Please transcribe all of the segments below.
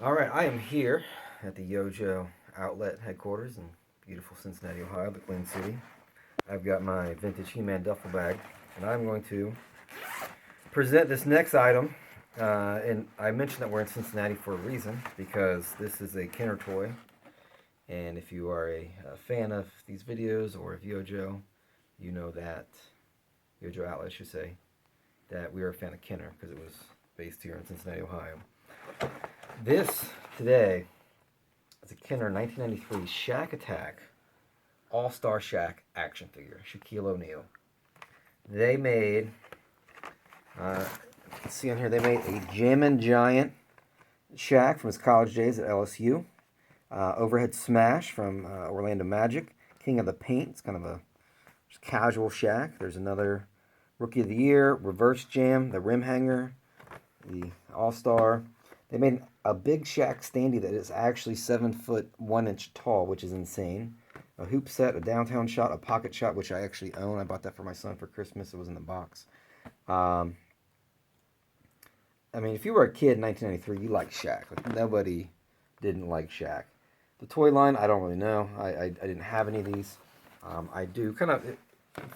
Alright, I am here at the Yojo outlet headquarters in beautiful Cincinnati, Ohio, the Queen City. I've got my vintage He-Man duffel bag, and I'm going to present this next item. And I mentioned that we're in Cincinnati for a reason, because this is a Kenner toy. And if you are a fan of these videos, or of Yojo, you know that, Yojo outlet I should say, that we are a fan of Kenner, because it was based here in Cincinnati, Ohio. This today is a Kenner 1993 Shaq Attack All-Star Shaq action figure, Shaquille O'Neal. They made, see on here, they made a Jammin' Giant Shaq from his college days at LSU. Overhead Smash from Orlando Magic. King of the Paint, it's kind of a just casual Shaq. There's another Rookie of the Year, Reverse Jam, the Rim Hanger, the All-Star. They made a big Shaq standee that is actually 7 foot 1 inch tall, which is insane. A hoop set, a downtown shot, a pocket shot, which I actually own. I bought that for my son for Christmas. It was in the box. I mean, if you were a kid in 1993, you liked Shaq. Like, nobody didn't like Shaq. The toy line, I don't really know. I didn't have any of these. I do. Kind of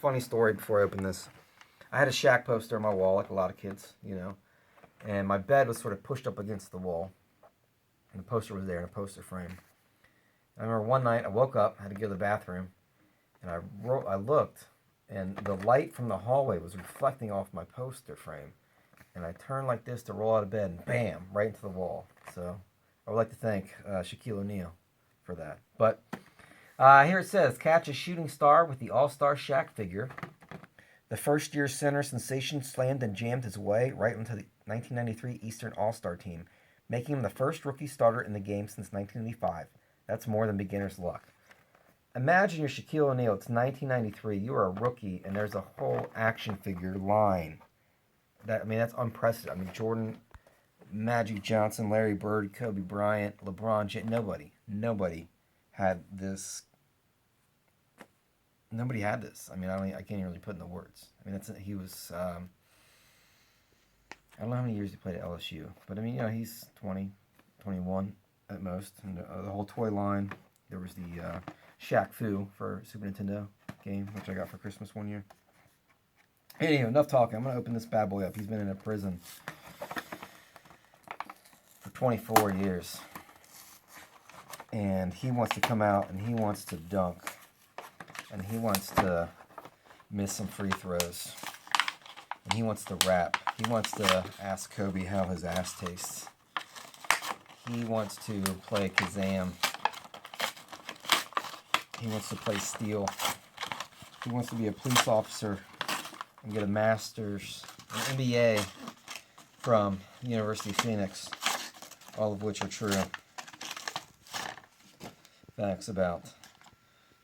funny story before I open this. I had a Shaq poster on my wall, like a lot of kids, you know. And my bed was sort of pushed up against the wall. And the poster was there in a poster frame. I remember one night I woke up, had to go to the bathroom, and I looked, and the light from the hallway was reflecting off my poster frame. And I turned like this to roll out of bed, and bam, right into the wall. So I would like to thank Shaquille O'Neal for that. But here it says, catch a shooting star with the All-Star Shaq figure. The first-year center sensation slammed and jammed his way right into the 1993 Eastern All-Star team, making him the first rookie starter in the game since 1985. That's more than beginner's luck. Imagine you're Shaquille O'Neal. It's 1993. You are a rookie, and there's a whole action figure line. That's unprecedented. I mean, Jordan, Magic Johnson, Larry Bird, Kobe Bryant, LeBron James. Nobody had this. Nobody had this. I mean, I can't even really put in the words. I mean, he was. I don't know how many years he played at LSU, but I mean, you know, he's 20, 21 at most. And the whole toy line. There was the Shaq Fu for Super Nintendo game, which I got for Christmas one year. Anyway, enough talking. I'm going to open this bad boy up. He's been in a prison for 24 years. And he wants to come out and he wants to dunk. And he wants to miss some free throws. And he wants to rap. He wants to ask Kobe how his ass tastes. He wants to play Kazam. He wants to play Steel. He wants to be a police officer and get a master's, an MBA from the University of Phoenix, all of which are true facts about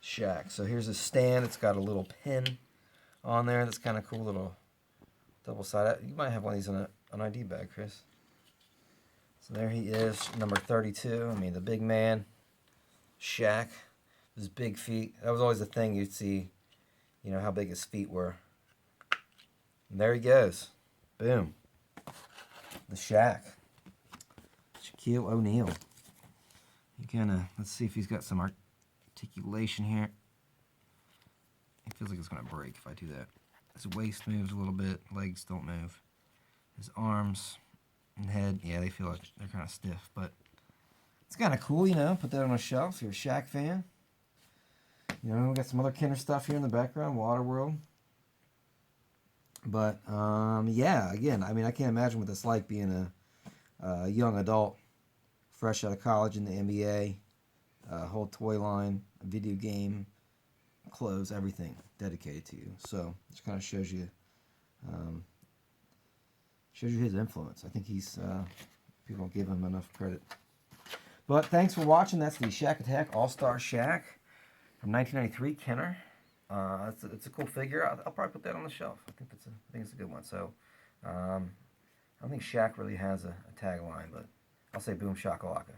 Shaq. So here's a stand. It's got a little pin on there. That's kind of cool, little double-sided. You might have one of these in an ID bag, Chris. So there he is, number 32. I mean, the big man, Shaq, his big feet. That was always the thing you'd see, you know, how big his feet were. And there he goes. Boom. The Shaq. Shaquille O'Neal. Let's see if he's got some articulation here. It feels like it's going to break if I do that. His waist moves a little bit. Legs don't move. His arms and head, yeah, they feel like they're kind of stiff. But it's kind of cool, you know. Put that on a shelf if you're a Shaq fan. You know, we got some other Kenner stuff here in the background. Waterworld. But, yeah, again, I mean, I can't imagine what it's like being a young adult, fresh out of college in the NBA, whole toy line, a video game, clothes, everything dedicated to you. So, it just kind of shows you his influence. I think people don't give him enough credit. But thanks for watching. That's the Shaq Attack All-Star Shaq from 1993, Kenner. It's a cool figure. I'll probably put that on the shelf. I think it's a good one. So, I don't think Shaq really has a tagline, but I'll say boom shakalaka.